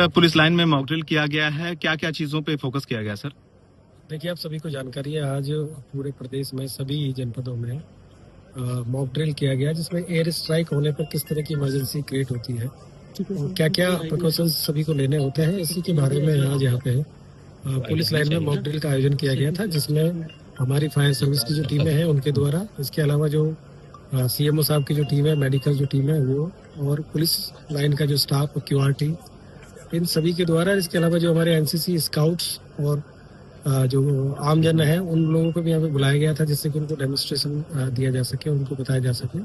Police line में mock drill किया गया है, क्या क्या चीजों पे फोकस किया गया सर? देखिए, आप सभी को जानकारी है, आज पूरे प्रदेश में सभी जनपदों में मॉक ड्रिल किया गया, जिसमें एयर स्ट्राइक होने पर किस तरह की इमरजेंसी क्रिएट होती है और क्या क्या प्रिकॉशंस सभी को लेने होते हैं, इसी के बारे में आज यहाँ पे पुलिस लाइन में मॉक ड्रिल का आयोजन किया गया था, जिसमें हमारी फायर सर्विस की जो टीमें हैं उनके द्वारा, इसके अलावा जो CMO साहब की जो टीम है, मेडिकल जो टीम है वो, और पुलिस लाइन का जो स्टाफ, QRT, इन सभी के द्वारा, इसके अलावा जो हमारे NCC स्काउट्स और जो आमजन है उन लोगों को भी यहाँ पे बुलाया गया था, जिससे कि उनको डेमोन्स्ट्रेशन दिया जा सके, उनको बताया जा सके।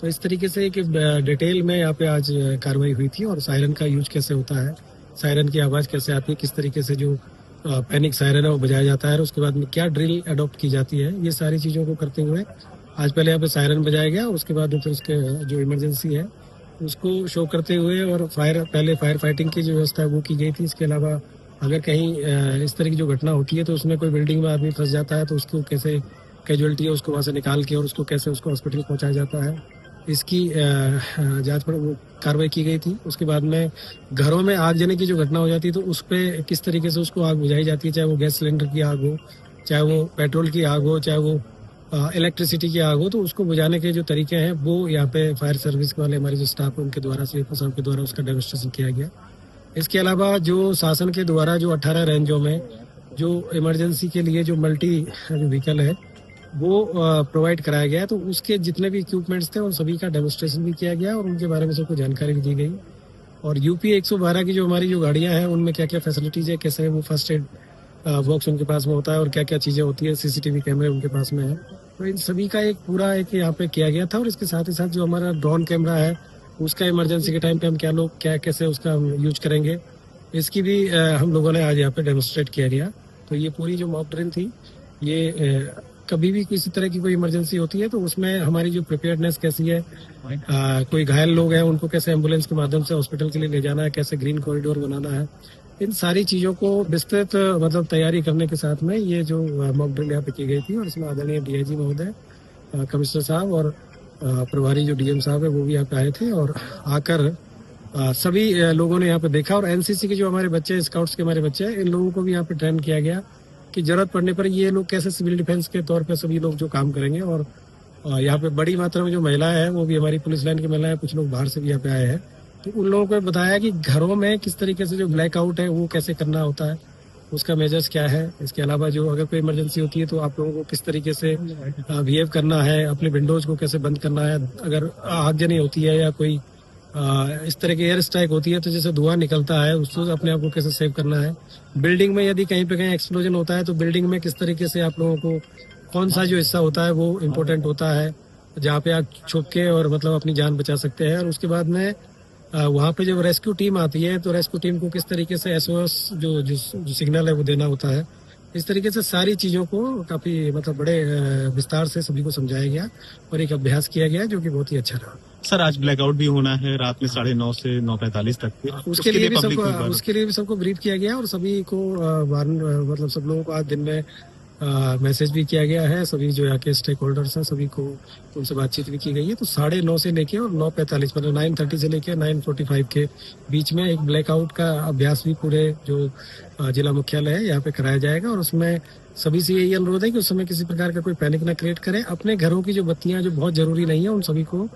तो इस तरीके से एक डिटेल में यहाँ पे आज कार्रवाई हुई थी, और सायरन का यूज कैसे होता है, सायरन की आवाज़ कैसे आती है, किस तरीके से जो पैनिक सायरन है वो बजाया जाता है, और उसके बाद में क्या ड्रिल अडॉप्ट की जाती है, ये सारी चीज़ों को करते हुए आज पहले यहाँ पे सायरन बजाया गया, उसके बाद फिर उसके जो इमरजेंसी है उसको शो करते हुए, और पहले फायर फाइटिंग की जो व्यवस्था है वो की गई थी। इसके अलावा अगर कहीं इस तरह की जो घटना होती है तो उसमें कोई बिल्डिंग में आदमी फंस जाता है तो उसको कैसे कैजुअलिटी है उसको वहाँ से निकाल के और उसको कैसे उसको हॉस्पिटल पहुँचाया जाता है, इसकी जांच पर वो कार्रवाई की गई थी। उसके बाद में घरों में आग जलने की जो घटना हो जाती है तो उस पर किस तरीके से उसको आग बुझाई जाती है, चाहे वो गैस सिलेंडर की आग हो, चाहे वो पेट्रोल की आग हो, चाहे वो इलेक्ट्रिसिटी की आग हो, तो उसको बुझाने के जो तरीके हैं वो यहाँ पे फायर सर्विस वाले हमारे जो स्टाफ है उनके द्वारा, CFO साहब के द्वारा उसका डेमोन्स्ट्रेशन किया गया। इसके अलावा जो शासन के द्वारा जो 18 रेंजों में जो इमरजेंसी के लिए जो मल्टी व्हीकल है वो प्रोवाइड कराया गया है, तो उसके जितने भी इक्विपमेंट्स थे उन सभी का डेमोन्स्ट्रेशन भी किया गया और उनके बारे में सबको जानकारी भी दी गई। और UP 112 की जो हमारी जो गाड़ियाँ हैं उनमें क्या क्या फैसिलिटीज़ है, कैसे वो फर्स्ट एड बॉक्स उनके पास में होता है और क्या क्या चीज़ें होती है, CCTV कैमरे उनके पास में है, तो इन सभी का एक पूरा एक यहाँ पे किया गया था। और इसके साथ ही साथ जो हमारा ड्रोन कैमरा है उसका इमरजेंसी के टाइम पे हम क्या कैसे उसका यूज करेंगे, इसकी भी हम लोगों ने आज यहाँ पे डेमोन्स्ट्रेट किया गया। तो ये पूरी जो मॉक ड्रिल थी, ये कभी भी किसी तरह की कोई इमरजेंसी होती है तो उसमें हमारी जो प्रिपेयर्डनेस कैसी है, कोई घायल लोग हैं उनको कैसे एम्बुलेंस के माध्यम से हॉस्पिटल के लिए ले जाना है, कैसे ग्रीन कॉरिडोर बनाना है, इन सारी चीज़ों को विस्तृत मतलब तैयारी करने के साथ में ये जो मॉक ड्रिल यहाँ पे की गई थी। और इसमें आदरणीय DIG महोदय, कमिश्नर साहब और प्रभारी जो DM साहब है वो भी यहाँ पे आए थे, और आकर सभी लोगों ने यहाँ पे देखा। और NCC के जो हमारे बच्चे, स्काउट्स के हमारे बच्चे हैं, इन लोगों को भी यहाँ पे ट्रेन किया गया कि जरूरत पड़ने पर ये लोग कैसे सिविल डिफेंस के तौर पे सभी लोग जो काम करेंगे। और यहाँ पे बड़ी मात्रा में जो महिलाएं हैं वो भी हमारी पुलिस लाइन की महिलाएं, कुछ लोग बाहर से भी यहाँ पे आए हैं, तो उन लोगों को बताया कि घरों में किस तरीके से जो ब्लैकआउट है वो कैसे करना होता है, उसका मेजर्स क्या है। इसके अलावा जो अगर कोई इमरजेंसी होती है तो आप लोगों को किस तरीके से बिहेव करना है, अपने विंडोज को कैसे बंद करना है, अगर आगजनी होती है या कोई इस तरह की एयर स्ट्राइक होती है तो जैसे धुआं निकलता है उसको अपने आप को कैसे सेव करना है। बिल्डिंग में यदि कहीं पे कहीं एक्सप्लोजन होता है तो बिल्डिंग में किस तरीके से आप लोगों को कौन सा जो हिस्सा होता है वो इम्पोर्टेंट होता है, जहाँ पे आप छुप के और मतलब अपनी जान बचा सकते हैं। और उसके बाद में वहाँ पे जब रेस्क्यू टीम आती है तो रेस्क्यू टीम को किस तरीके से SOS जो सिग्नल है वो देना होता है। इस तरीके से सारी चीज़ों को काफ़ी मतलब बड़े विस्तार से सभी को समझाया गया और एक अभ्यास किया गया जो कि बहुत ही अच्छा रहा। सर, आज ब्लैकआउट भी होना है रात में 9:30 से 9:45 तक, उसके लिए भी सबको ब्रीफ किया गया और सभी को मतलब सब लोगों को आज दिन में मैसेज भी किया गया है। सभी जो यहाँ के स्टेक होल्डर्स हैं सभी को उनसे बातचीत भी की गई है। तो 9:30 से लेके और 9:45 मतलब 9:30 से लेके 9:45 के बीच में एक ब्लैकआउट का अभ्यास भी पूरे जो जिला मुख्यालय है यहाँ पे कराया जाएगा। और उसमें सभी से यही अनुरोध है कि उस समय किसी प्रकार का कोई पैनिक न क्रिएट करें, अपने घरों की जो बत्तियां जो बहुत जरूरी नहीं है उन सभी को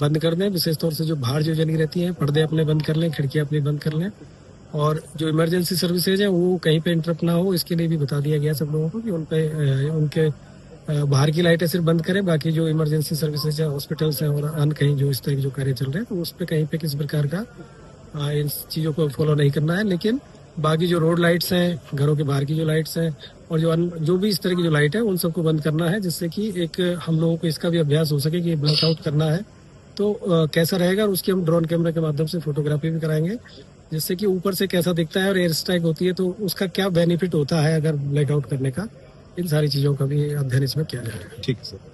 बंद कर दें, विशेष तौर से जो बाहर जो जली रहती हैं पर्दे अपने बंद कर लें, खिड़कियां अपनी बंद कर लें, और जो इमरजेंसी सर्विसेज है वो कहीं पे इंटरप्ट ना हो इसके लिए भी बता दिया गया सब लोगों को कि उनके बाहर की लाइटें सिर्फ बंद करें, बाकी जो इमरजेंसी सर्विसेज है, हॉस्पिटल्स हैं और अन्य कहीं जो इस तरह के जो कार्य चल रहे हैं तो उस पर कहीं पे किसी प्रकार का इन चीज़ों को फॉलो नहीं करना है। लेकिन बाकी जो रोड लाइट्स हैं, घरों के बाहर की जो लाइट्स हैं और जो भी इस तरह की जो लाइट है उन सबको बंद करना है, जिससे कि एक हम लोगों को इसका भी अभ्यास हो सके कि ब्लैकआउट करना है तो कैसा रहेगा। और उसकी हम ड्रोन कैमरे के माध्यम से फोटोग्राफी भी कराएंगे, जिससे कि ऊपर से कैसा दिखता है और एयर स्ट्राइक होती है तो उसका क्या बेनिफिट होता है अगर ब्लैकआउट करने का, इन सारी चीज़ों का भी अध्ययन इसमें किया जाएगा। ठीक है सर।